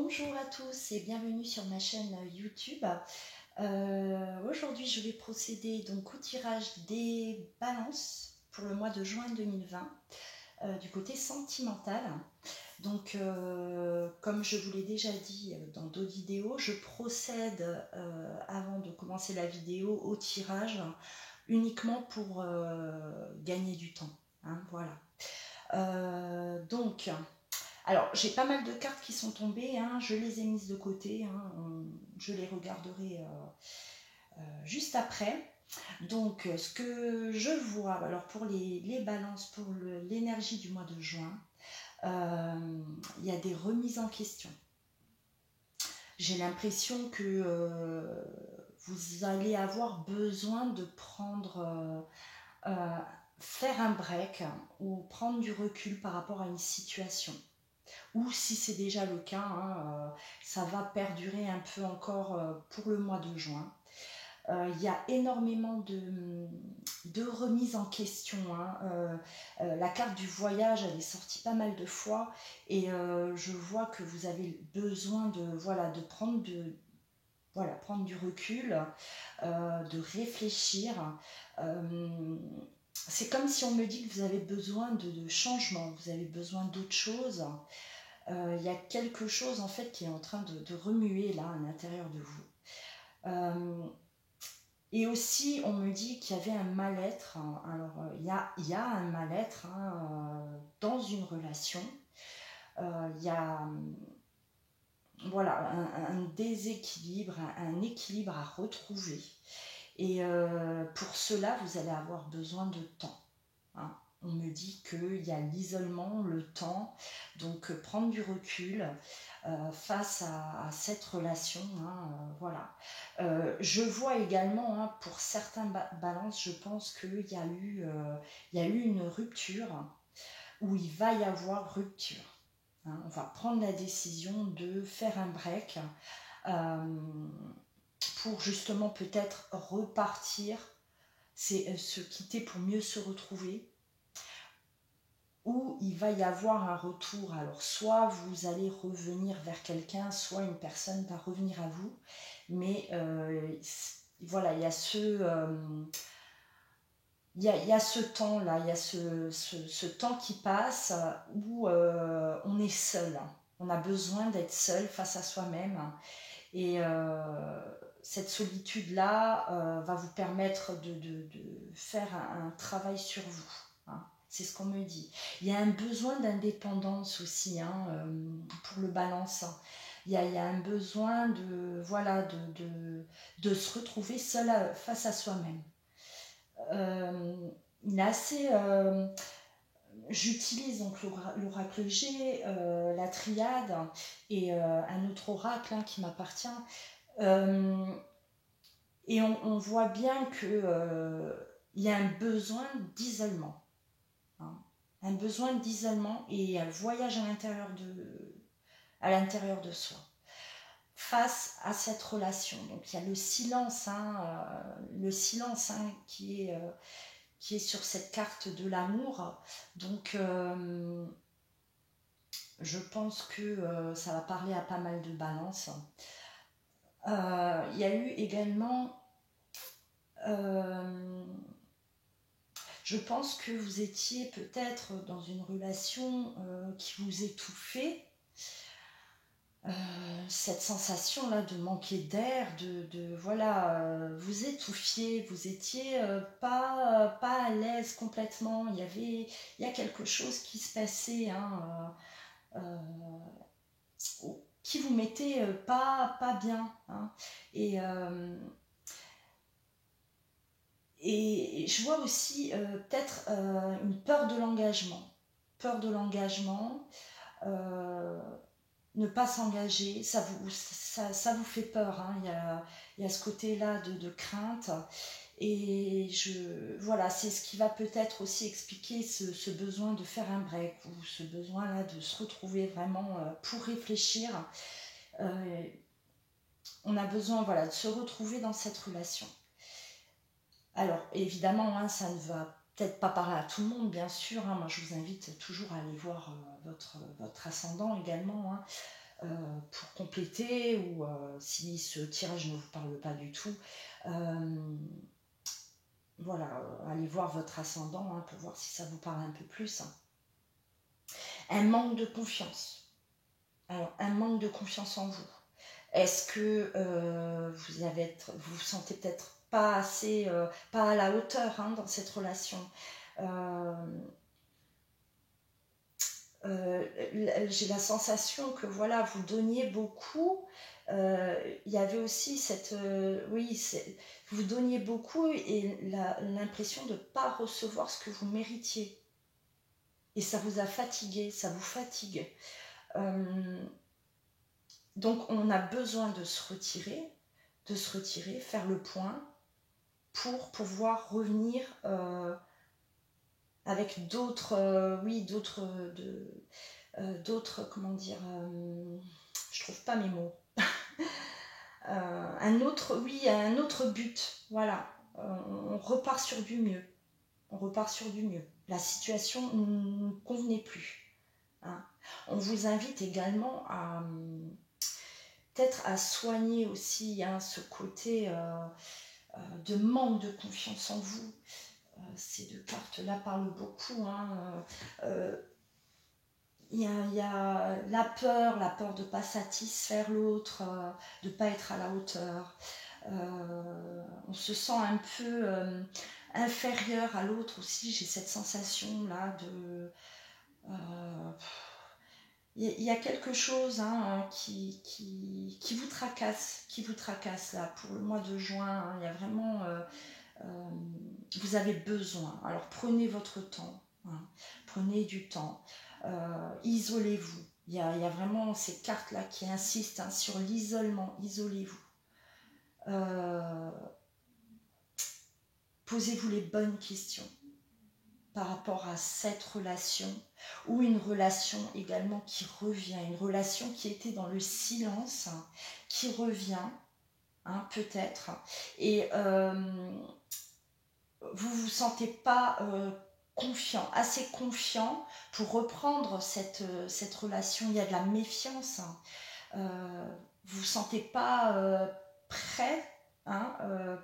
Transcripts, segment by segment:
Bonjour à tous et bienvenue sur ma chaîne YouTube. Aujourd'hui, je vais procéder donc au tirage des balances pour le mois de juin 2020 du côté sentimental. Donc, comme je vous l'ai déjà dit dans d'autres vidéos, je procède avant de commencer la vidéo au tirage uniquement pour gagner du temps. Voilà. Alors, j'ai pas mal de cartes qui sont tombées, je les ai mises de côté, je les regarderai juste après. Donc, ce que je vois, alors pour les balances, pour l'énergie du mois de juin, il y a des remises en question. J'ai l'impression que vous allez avoir besoin de faire un break ou prendre du recul par rapport à une situation. Ou si c'est déjà le cas, ça va perdurer un peu encore pour le mois de juin. Il y a énormément de remises en question. La carte du voyage, elle est sortie pas mal de fois et je vois que vous avez besoin de prendre du recul, de réfléchir. C'est comme si on me dit que vous avez besoin de changement, vous avez besoin d'autre chose. Il y a quelque chose en fait qui est en train de remuer là à l'intérieur de vous. Et aussi, on me dit qu'il y avait un mal-être. Alors, il y a un mal-être dans une relation. Il y a un déséquilibre, un équilibre à retrouver. Et pour cela, vous allez avoir besoin de temps. On me dit qu'il y a l'isolement, le temps, donc prendre du recul face à cette relation. Voilà. Je vois également, pour certains balances, je pense qu'il y a eu une rupture, où il va y avoir rupture. On va prendre la décision de faire un break pour justement peut-être repartir, c'est se quitter pour mieux se retrouver. Où il va y avoir un retour. Alors, soit vous allez revenir vers quelqu'un, soit une personne va revenir à vous. Mais voilà, il y a ce temps-là, il y a ce temps qui passe où on est seul. On a besoin d'être seul face à soi-même. Et cette solitude-là va vous permettre de faire un travail sur vous. C'est ce qu'on me dit. Il y a un besoin d'indépendance aussi pour le balance. Il y a un besoin de se retrouver seul face à soi-même. Il est assez... J'utilise donc l'oracle G, la triade et un autre oracle qui m'appartient. Et on voit bien qu'il y a un besoin d'isolement. Un besoin d'isolement et un voyage à l'intérieur de soi. Face à cette relation. Donc il y a le silence, qui est sur cette carte de l'amour. Donc je pense que ça va parler à pas mal de balances. Il y a eu également je pense que vous étiez peut-être dans une relation qui vous étouffait. Cette sensation là de manquer d'air, vous étouffiez, vous étiez pas à l'aise complètement. Il y a quelque chose qui se passait qui vous mettait pas bien. Et je vois aussi peut-être une peur de l'engagement. Ne pas s'engager, ça vous fait peur. Il y a ce côté-là de crainte. Et c'est ce qui va peut-être aussi expliquer ce besoin de faire un break ou ce besoin-là de se retrouver vraiment pour réfléchir. On a besoin de se retrouver dans cette relation. Alors, évidemment, ça ne va peut-être pas parler à tout le monde, bien sûr. Moi, je vous invite toujours à aller voir votre ascendant également. pour compléter, ou si ce tirage ne vous parle pas du tout, voilà, allez voir votre ascendant hein, pour voir si ça vous parle un peu plus. Un manque de confiance. Alors, un manque de confiance en vous. Est-ce que vous vous sentez peut-être pas assez, pas à la hauteur hein, dans cette relation j'ai la sensation que voilà, vous donniez beaucoup. Il y avait aussi cette. Oui, vous donniez beaucoup et l'impression de ne pas recevoir ce que vous méritiez. Et ça vous a fatigué, ça vous fatigue. Donc on a besoin de se retirer, faire le point pour pouvoir revenir avec d'autres, oui, d'autres, comment dire, je trouve pas mes mots. Un autre but, voilà. On repart sur du mieux. La situation ne nous convenait plus. Hein. On vous invite également à peut-être à soigner aussi hein, ce côté de manque de confiance en vous. Ces deux cartes-là parlent beaucoup. Hein. Il y a la peur de ne pas satisfaire l'autre, de ne pas être à la hauteur. On se sent un peu inférieur à l'autre aussi. J'ai cette sensation-là de... Il y a quelque chose hein, qui vous tracasse là pour le mois de juin. Hein. Il y a vraiment... vous avez besoin. Alors prenez votre temps. Hein. Prenez du temps. Isolez-vous. Il y a vraiment ces cartes-là qui insistent hein, sur l'isolement. Isolez-vous. Posez-vous les bonnes questions par rapport à cette relation ou une relation également qui revient, une relation qui était dans le silence, hein, qui revient, hein, peut-être, et vous vous sentez pas assez confiant pour reprendre cette relation. Il y a de la méfiance. Hein. Vous vous sentez pas prêt, hein,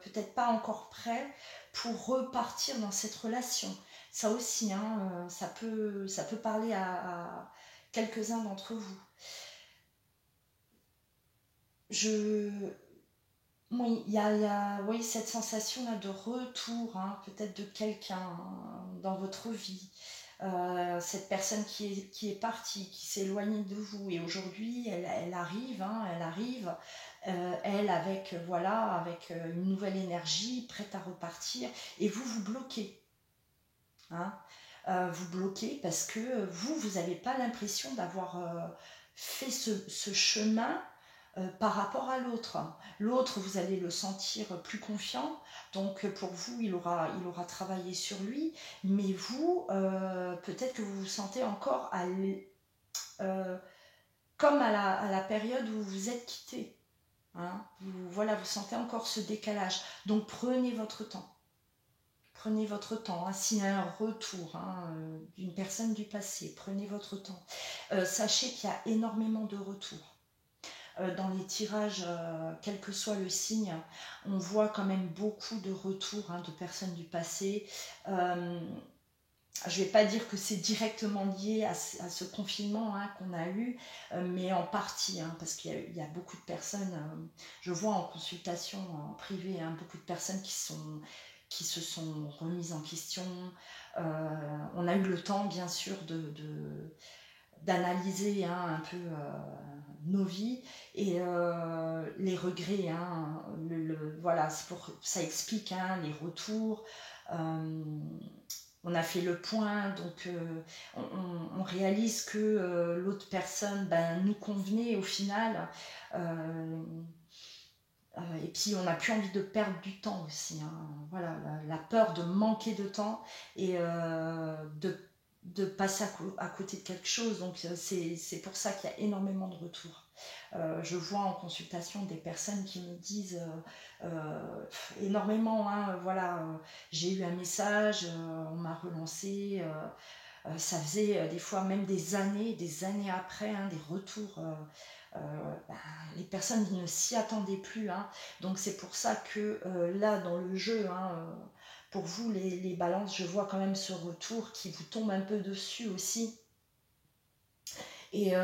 peut-être pas encore prêt pour repartir dans cette relation. Ça aussi, hein, ça peut parler à quelques-uns d'entre vous. Oui, il y a oui, cette sensation-là de retour, hein, peut-être de quelqu'un hein, dans votre vie. Cette personne qui est partie, qui s'est éloignée de vous. Et aujourd'hui, elle arrive, hein, elle avec, voilà, avec une nouvelle énergie, prête à repartir. Et vous bloquez. Hein. Vous bloquez parce que vous n'avez pas l'impression d'avoir fait ce chemin par rapport à l'autre. L'autre, vous allez le sentir plus confiant, donc pour vous, il aura travaillé sur lui, mais vous, peut-être que vous vous sentez encore comme à la période où vous êtes quitté. Hein. Voilà, vous sentez encore ce décalage. Donc prenez votre temps. Prenez votre temps. Hein. S'il y a un retour hein, d'une personne du passé, prenez votre temps. Sachez qu'il y a énormément de retours. Dans les tirages, quel que soit le signe, on voit quand même beaucoup de retours hein, de personnes du passé. Je ne vais pas dire que c'est directement lié à ce confinement hein, qu'on a eu, mais en partie, hein, parce qu'il y a beaucoup de personnes, je vois en consultation en privé, hein, beaucoup de personnes qui se sont remises en question. On a eu le temps, bien sûr, d'analyser hein, un peu nos vies et les regrets. Hein, voilà, ça explique hein, les retours. On a fait le point, donc on réalise que l'autre personne nous convenait au final. Et puis on n'a plus envie de perdre du temps aussi. Hein. Voilà, la peur de manquer de temps et de passer à côté de quelque chose. Donc c'est pour ça qu'il y a énormément de retours. Je vois en consultation des personnes qui me disent énormément, hein, voilà, j'ai eu un message, on m'a relancé, Ça faisait des fois même des années après, hein, des retours. Ben, les personnes ne s'y attendaient plus, hein. Donc c'est pour ça que là, dans le jeu, hein, pour vous, les balances, je vois quand même ce retour qui vous tombe un peu dessus aussi. Et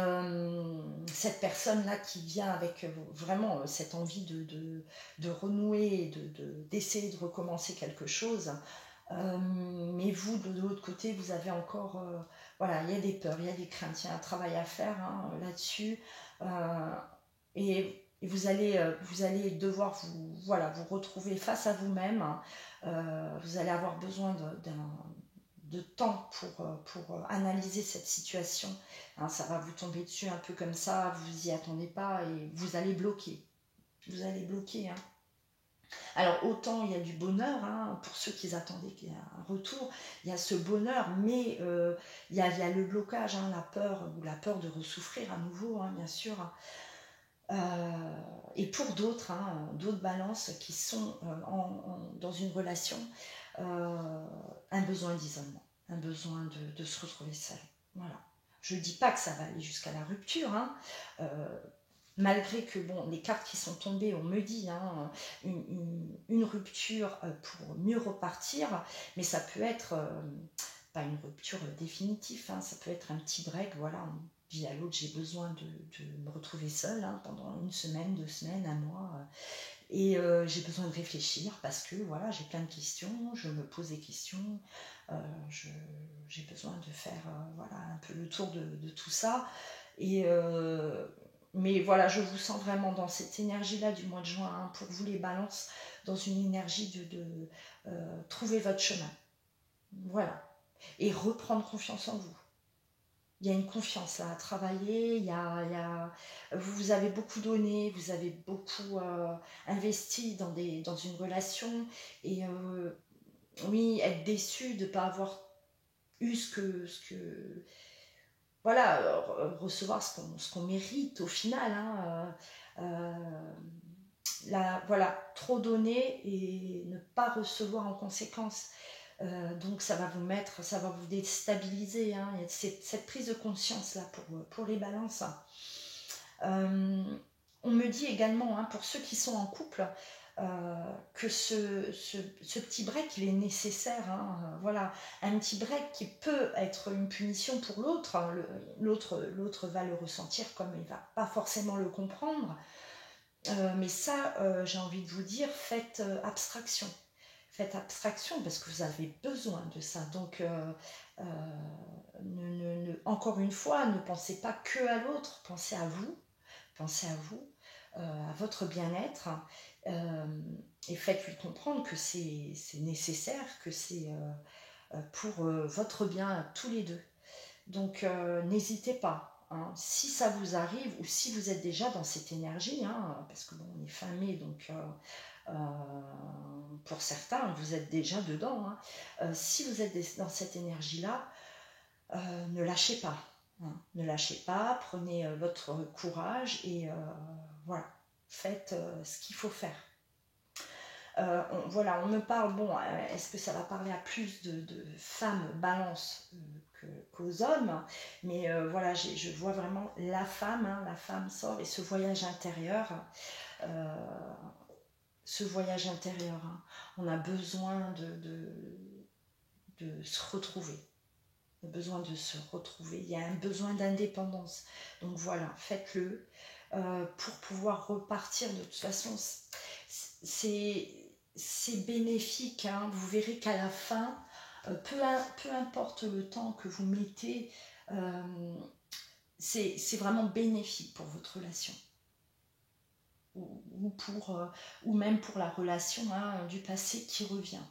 cette personne-là qui vient avec vraiment cette envie de renouer, d'essayer de recommencer quelque chose, mais vous, de l'autre côté, vous avez encore... voilà, il y a des peurs, il y a des craintes, il y a un travail à faire, hein, là-dessus. Et vous allez devoir vous retrouver face à vous-même. Vous allez avoir besoin de temps pour analyser cette situation. Hein, ça va vous tomber dessus un peu comme ça, vous y attendez pas et vous allez bloquer. Vous allez bloquer. Hein. Alors autant il y a du bonheur, hein, pour ceux qui attendaient qu'il y ait un retour, il y a ce bonheur, mais il y a le blocage, hein, la peur de ressouffrir à nouveau, hein, bien sûr. Et pour d'autres, hein, d'autres balances qui sont dans une relation, un besoin d'isolement, un besoin de se retrouver seul. Voilà. Je ne dis pas que ça va aller jusqu'à la rupture, hein, malgré que bon, les cartes qui sont tombées, on me dit hein, une rupture pour mieux repartir, mais ça peut être pas une rupture définitive, hein, ça peut être un petit break, voilà, on dit à l'autre j'ai besoin de me retrouver seule hein, pendant 1 semaine, 2 semaines, 1 mois, et j'ai besoin de réfléchir parce que voilà, j'ai plein de questions, je me pose des questions, j'ai besoin de faire voilà, un peu le tour de tout ça, et mais voilà, je vous sens vraiment dans cette énergie-là du mois de juin, hein, pour vous les balances, dans une énergie de trouver votre chemin. Voilà. Et reprendre confiance en vous. Il y a une confiance là à travailler, vous avez beaucoup donné, vous avez beaucoup investi dans une relation, et oui, être déçu de ne pas avoir eu ce que voilà, recevoir ce qu'on mérite au final, hein, voilà, trop donner et ne pas recevoir en conséquence. Donc ça va vous déstabiliser, hein. Il y a cette prise de conscience là pour les balances. On me dit également, hein, pour ceux qui sont en couple, que ce petit break il est nécessaire, hein, voilà, un petit break qui peut être une punition pour l'autre, hein, l'autre va le ressentir comme il va pas forcément le comprendre, mais ça j'ai envie de vous dire, faites abstraction parce que vous avez besoin de ça, donc encore une fois, ne pensez pas que à l'autre, pensez à vous, à votre bien-être, et faites-lui comprendre que c'est nécessaire, que c'est pour votre bien à tous les deux. Donc n'hésitez pas, hein, si ça vous arrive ou si vous êtes déjà dans cette énergie, hein, parce que bon, on est fin mai, donc pour certains, vous êtes déjà dedans, hein. Si vous êtes dans cette énergie-là, ne lâchez pas. Hein. Ne lâchez pas, prenez votre courage et voilà, faites ce qu'il faut faire. Voilà, on me parle, bon, est-ce que ça va parler à plus de femmes balance qu'aux hommes, mais voilà, je vois vraiment la femme, hein, la femme sort, et ce voyage intérieur, hein, on a besoin de se retrouver. On a besoin de se retrouver. Il y a un besoin d'indépendance. Donc voilà, faites-le pour pouvoir repartir. De toute façon, c'est bénéfique. Hein. Vous verrez qu'à la fin, peu importe le temps que vous mettez, c'est vraiment bénéfique pour votre relation. Ou même pour la relation, hein, du passé qui revient.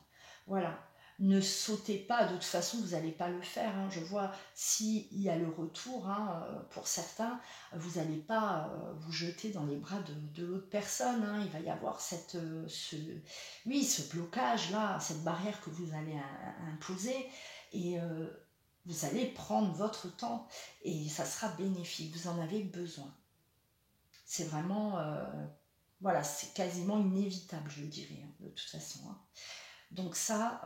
Voilà. Ne sautez pas, de toute façon vous n'allez pas le faire, hein. Je vois, s'il y a le retour, hein, pour certains, vous n'allez pas vous jeter dans les bras de l'autre personne, hein. Il va y avoir ce blocage là, cette barrière que vous allez imposer, et vous allez prendre votre temps et ça sera bénéfique, vous en avez besoin. C'est vraiment voilà, c'est quasiment inévitable, je dirais, hein, de toute façon, hein. Donc ça,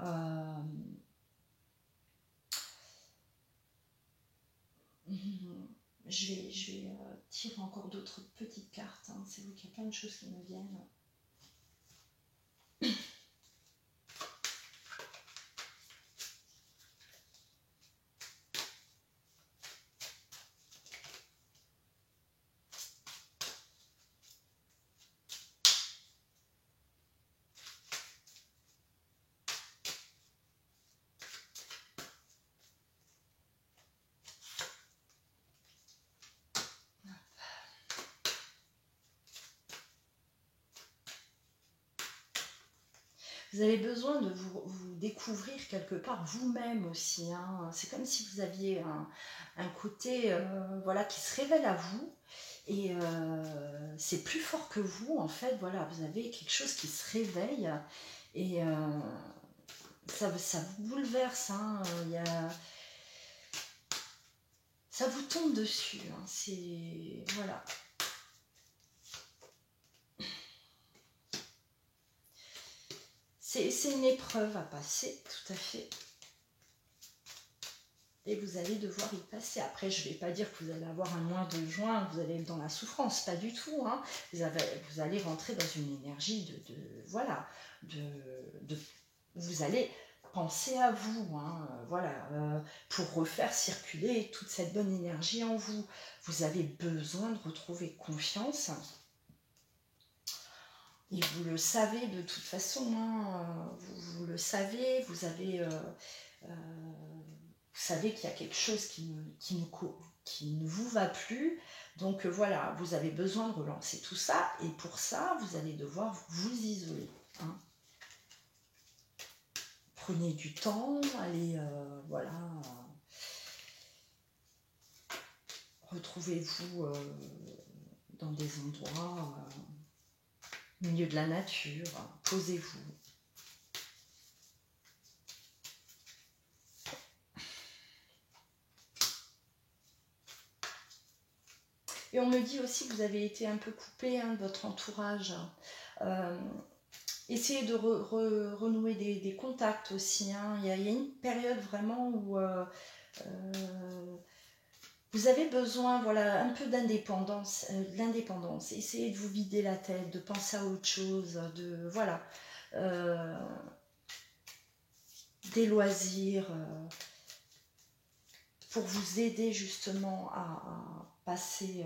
Je vais tirer encore d'autres petites cartes. Hein. C'est vous qu'il y a plein de choses qui me viennent. Vous avez besoin de vous découvrir quelque part vous-même aussi. Hein. C'est comme si vous aviez un côté voilà, qui se révèle à vous. Et c'est plus fort que vous, en fait. Voilà, vous avez quelque chose qui se réveille. Et ça vous bouleverse. Hein. Ça vous tombe dessus. Hein. C'est... Voilà. C'est une épreuve à passer, tout à fait. Et vous allez devoir y passer. Après, je ne vais pas dire que vous allez avoir un mois de juin, vous allez être dans la souffrance, pas du tout. Hein. Vous allez rentrer dans une énergie voilà, vous allez penser à vous, hein, voilà, pour refaire circuler toute cette bonne énergie en vous. Vous avez besoin de retrouver confiance. Et vous le savez de toute façon, hein, vous le savez, vous savez qu'il y a quelque chose qui ne vous va plus. Donc voilà, vous avez besoin de relancer tout ça. Et pour ça, vous allez devoir vous isoler. Hein. Prenez du temps, allez, voilà. Retrouvez-vous dans des endroits au milieu de la nature. Posez-vous. Et on me dit aussi que vous avez été un peu coupé de votre entourage. Essayez de renouer des contacts aussi. Hein. Il y a une période vraiment où vous avez besoin, voilà, un peu d'indépendance, Essayez de vous vider la tête, de penser à autre chose, voilà, des loisirs, pour vous aider justement à passer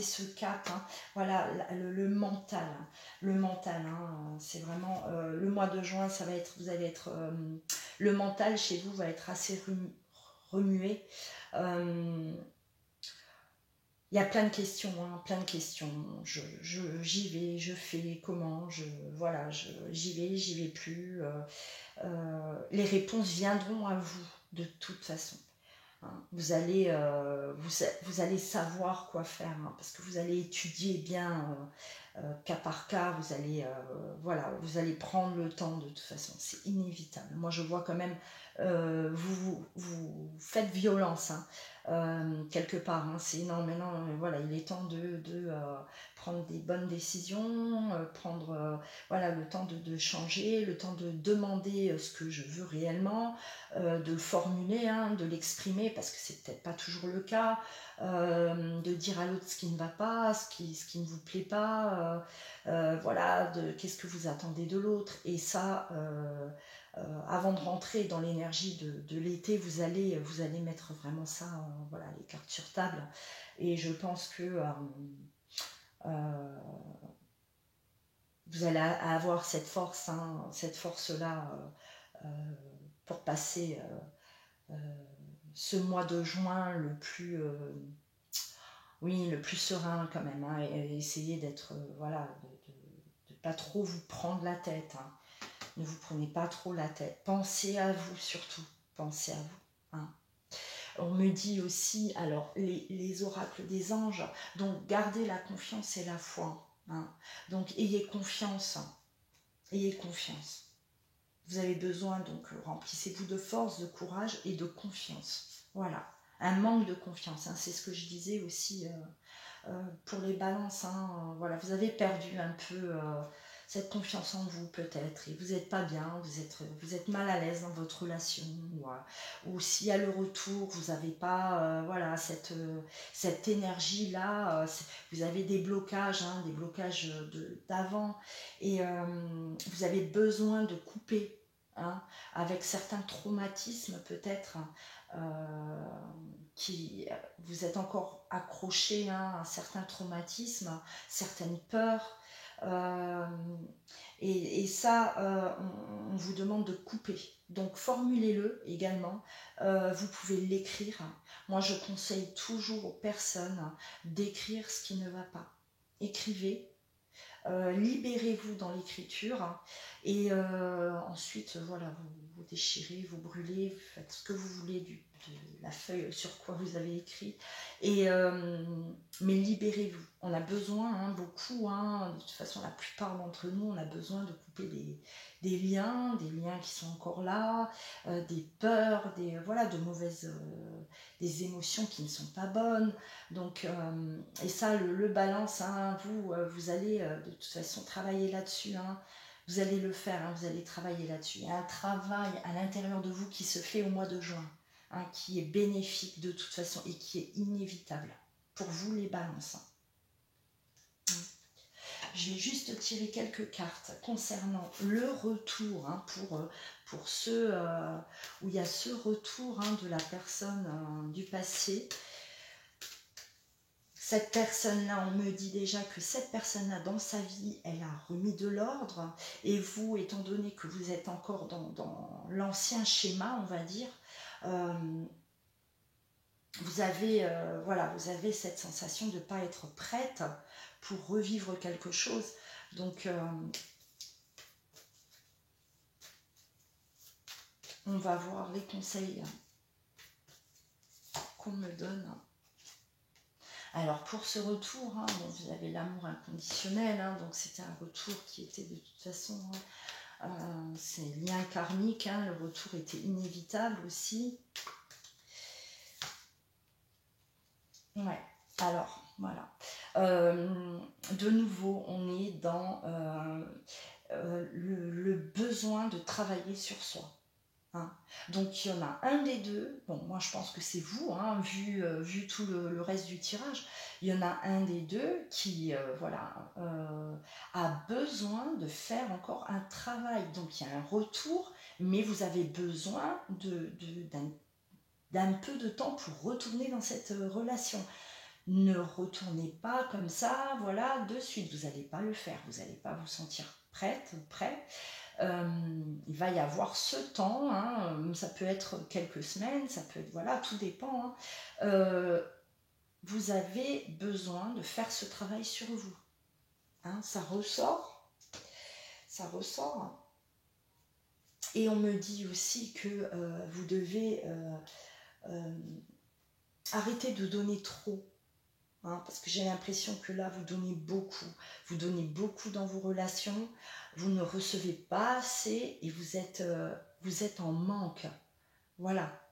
ce cap. Hein. Voilà, le mental. Hein. Le mental, hein, c'est vraiment... le mois de juin, ça va être... Vous allez être... le mental chez vous va être assez remué. Il y a plein de questions, hein, plein de questions. J'y vais, je fais comment, voilà, j'y vais plus. Les réponses viendront à vous de toute façon. Hein. Vous allez savoir quoi faire, hein, parce que vous allez étudier bien cas par cas, voilà, vous allez prendre le temps de toute façon, c'est inévitable. Moi je vois quand même, vous faites violence, hein, quelque part, hein, c'est non, maintenant voilà, il est temps de prendre des bonnes décisions, prendre voilà, le temps de changer, le temps de demander ce que je veux réellement, de le formuler, hein, de l'exprimer, parce que c'est peut-être pas toujours le cas, de dire à l'autre ce qui ne va pas, ce qui ne vous plaît pas, voilà, qu'est-ce que vous attendez de l'autre. Et ça, avant de rentrer dans l'énergie de l'été, vous allez mettre vraiment ça, voilà, les cartes sur table. Et je pense que vous allez avoir cette force, hein, cette force-là, pour passer ce mois de juin le plus serein quand même, hein, et essayer d'être voilà, de pas trop vous prendre la tête, hein. Ne vous prenez pas trop la tête, pensez à vous surtout, pensez à vous, hein. On me dit aussi, alors les oracles des anges, donc gardez la confiance et la foi, hein. Donc ayez confiance, ayez confiance. Vous avez besoin, donc remplissez-vous de force, de courage et de confiance. Voilà, un manque de confiance, hein, c'est ce que je disais aussi pour les balances. Hein, voilà, vous avez perdu un peu cette confiance en vous peut-être, et vous n'êtes pas bien, vous êtes mal à l'aise dans votre relation, ou s'il y a le retour, vous n'avez pas voilà, cette énergie-là, vous avez des blocages, hein, des blocages d'avant, et vous avez besoin de couper, hein, avec certains traumatismes peut-être, qui vous êtes encore accroché, hein, à certains traumatismes, certaines peurs, et ça, on vous demande de couper. Donc formulez-le également, vous pouvez l'écrire. Moi je conseille toujours aux personnes d'écrire ce qui ne va pas. Écrivez, libérez-vous dans l'écriture, et ensuite voilà, vous déchirez, vous brûlez, vous faites ce que vous voulez de la feuille sur quoi vous avez écrit, et mais libérez-vous. On a besoin, hein, beaucoup, hein, de toute façon la plupart d'entre nous, on a besoin de couper des liens qui sont encore là, des peurs, voilà, de mauvaises, des émotions qui ne sont pas bonnes. Donc, et ça, le balance, hein, vous allez de toute façon travailler là-dessus, hein. Vous allez le faire, hein, vous allez travailler là-dessus. Il y a un travail à l'intérieur de vous qui se fait au mois de juin, hein, qui est bénéfique de toute façon et qui est inévitable pour vous les balances. Je vais juste tirer quelques cartes concernant le retour, hein, pour ceux où il y a ce retour, hein, de la personne du passé. Cette personne-là, on me dit déjà que cette personne-là, dans sa vie, elle a remis de l'ordre. Et vous, étant donné que vous êtes encore dans l'ancien schéma, on va dire, vous avez, voilà, vous avez cette sensation de ne pas être prête pour revivre quelque chose. Donc, on va voir les conseils qu'on me donne. Alors pour ce retour, hein, bon, vous avez l'amour inconditionnel, hein, donc c'était un retour qui était de toute façon, c'est lien karmique, hein, le retour était inévitable aussi. Ouais, alors voilà. De nouveau, on est dans le besoin de travailler sur soi. Hein. Donc il y en a un des deux, bon moi je pense que c'est vous, hein, vu tout le reste du tirage, il y en a un des deux qui voilà, a besoin de faire encore un travail, donc il y a un retour, mais vous avez besoin d'un peu de temps pour retourner dans cette relation. Ne retournez pas comme ça, voilà, de suite, vous n'allez pas le faire, vous n'allez pas vous sentir prête ou prêt. Il va y avoir ce temps, hein, ça peut être quelques semaines, ça peut être, voilà, tout dépend. Hein. Vous avez besoin de faire ce travail sur vous. Hein, ça ressort. Et on me dit aussi que vous devez arrêter de donner trop. Hein, parce que j'ai l'impression que là, vous donnez beaucoup dans vos relations, vous ne recevez pas assez et vous êtes en manque. Voilà,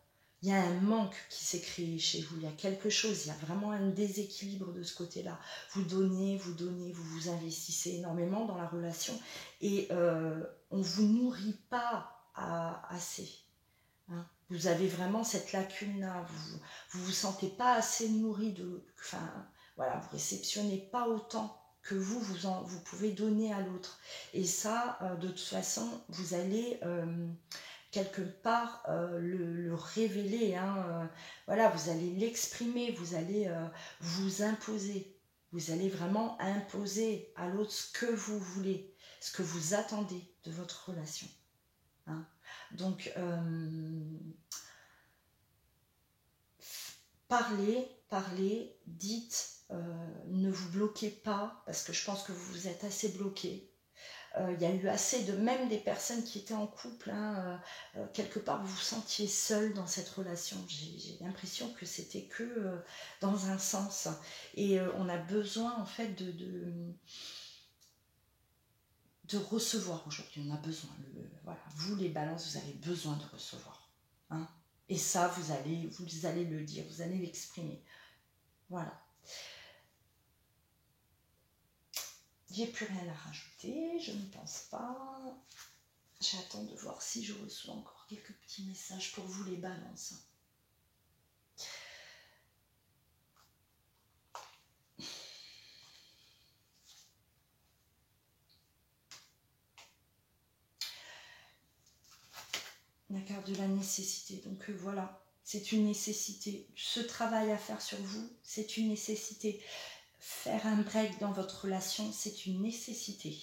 il y a un manque qui s'est créé chez vous, il y a quelque chose, il y a vraiment un déséquilibre de ce côté-là. Vous donnez, vous vous investissez énormément dans la relation et on ne vous nourrit pas assez. Hein. Vous avez vraiment cette lacune-là, vous sentez pas assez nourri, voilà, vous réceptionnez pas autant que vous pouvez donner à l'autre. Et ça, de toute façon, vous allez quelque part le révéler. Hein, voilà, vous allez l'exprimer, vous allez vous imposer. Vous allez vraiment imposer à l'autre ce que vous voulez, ce que vous attendez de votre relation. Hein. Donc, parlez, dites, ne vous bloquez pas, parce que je pense que vous êtes assez bloqués. Il y a eu assez de, même des personnes qui étaient en couple, hein, quelque part vous vous sentiez seul dans cette relation. J'ai l'impression que c'était que dans un sens. Et on a besoin en fait de recevoir aujourd'hui. On a besoin, voilà, vous les balances, vous avez besoin de recevoir. Hein. Et ça, vous allez le dire, vous allez l'exprimer. Voilà. j'ai plus rien à rajouter, je ne pense pas. J'attends de voir si je reçois encore quelques petits messages pour vous les balances. La carte de la nécessité, donc voilà, c'est une nécessité. Ce travail à faire sur vous, c'est une nécessité. Faire un break dans votre relation, c'est une nécessité.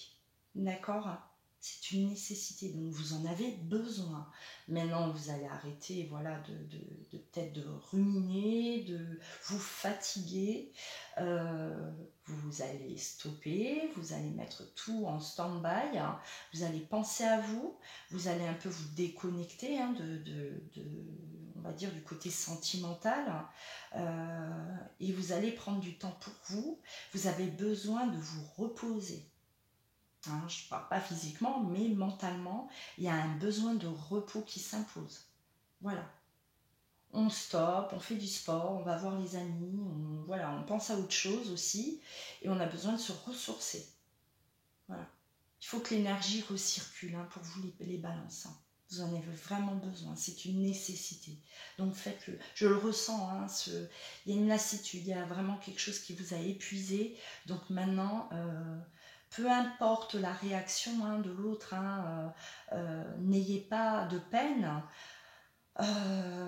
D'accord? C'est une nécessité, donc vous en avez besoin. Maintenant, vous allez arrêter, voilà, de peut-être de ruminer, de vous fatiguer. Vous allez stopper, vous allez mettre tout en stand-by. Vous allez penser à vous, vous allez un peu vous déconnecter on va dire, du côté sentimental. Et vous allez prendre du temps pour vous. Vous avez besoin de vous reposer. Hein, je ne parle pas physiquement, mais mentalement, il y a un besoin de repos qui s'impose. Voilà. On stoppe, on fait du sport, on va voir les amis, on pense à autre chose aussi, et on a besoin de se ressourcer. Voilà. Il faut que l'énergie recircule pour vous les balances. Vous en avez vraiment besoin, c'est une nécessité. Donc faites-le. Je le ressens, il y a une lassitude, il y a vraiment quelque chose qui vous a épuisé. Donc maintenant, peu importe la réaction de l'autre, n'ayez pas de peine.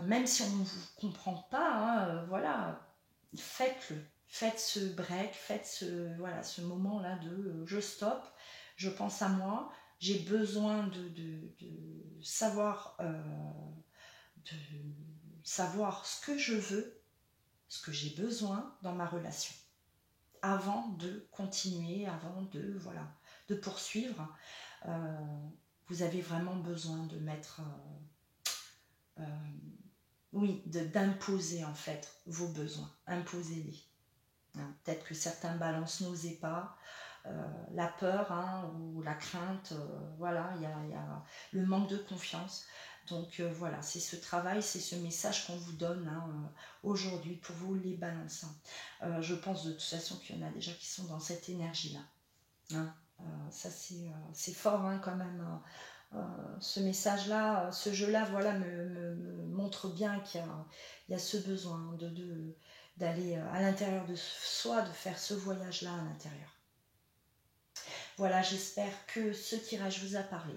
Même si on ne vous comprend pas, voilà, faites-le. Faites ce break, faites ce moment-là de je stoppe, je pense à moi, j'ai besoin de savoir ce que je veux, ce que j'ai besoin dans ma relation, avant de continuer, avant de poursuivre. Vous avez vraiment besoin de mettre, d'imposer en fait vos besoins, imposez-les. Peut-être que certains balances n'osaient pas, la peur ou la crainte, voilà, il y a le manque de confiance. Donc voilà, c'est ce travail, c'est ce message qu'on vous donne aujourd'hui pour vous les balances. Je pense de toute façon qu'il y en a déjà qui sont dans cette énergie-là. Ça c'est fort quand même. Ce message-là, ce jeu-là, voilà, me montre bien qu'il y a ce besoin d'aller à l'intérieur de soi, de faire ce voyage-là à l'intérieur. Voilà, j'espère que ce tirage vous a parlé.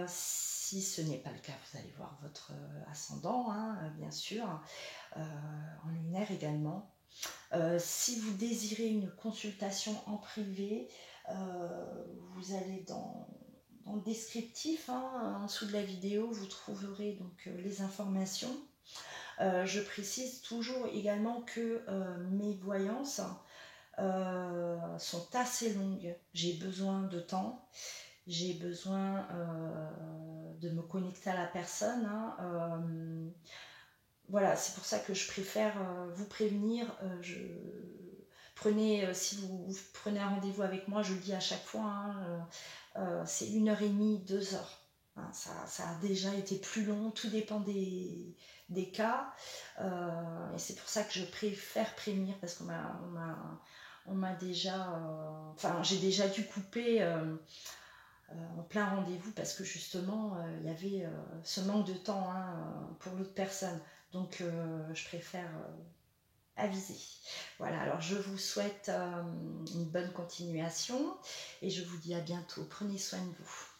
Si ce n'est pas le cas, vous allez voir votre ascendant, bien sûr, en lunaire également. Si vous désirez une consultation en privé, vous allez dans le descriptif, en dessous de la vidéo, vous trouverez donc les informations. Je précise toujours également que mes voyances sont assez longues. J'ai besoin de temps, j'ai besoin de me connecter à la personne. Voilà, c'est pour ça que je préfère vous prévenir. Si vous prenez un rendez-vous avec moi, je le dis à chaque fois, c'est 1h30, 2h. Ça a déjà été plus long, tout dépend des cas. Et c'est pour ça que je préfère prévenir, parce qu'on m'a déjà... j'ai déjà dû couper en plein rendez-vous parce que justement, il y avait ce manque de temps pour l'autre personne. Donc, je préfère aviser. Voilà, alors je vous souhaite une bonne continuation et je vous dis à bientôt. Prenez soin de vous.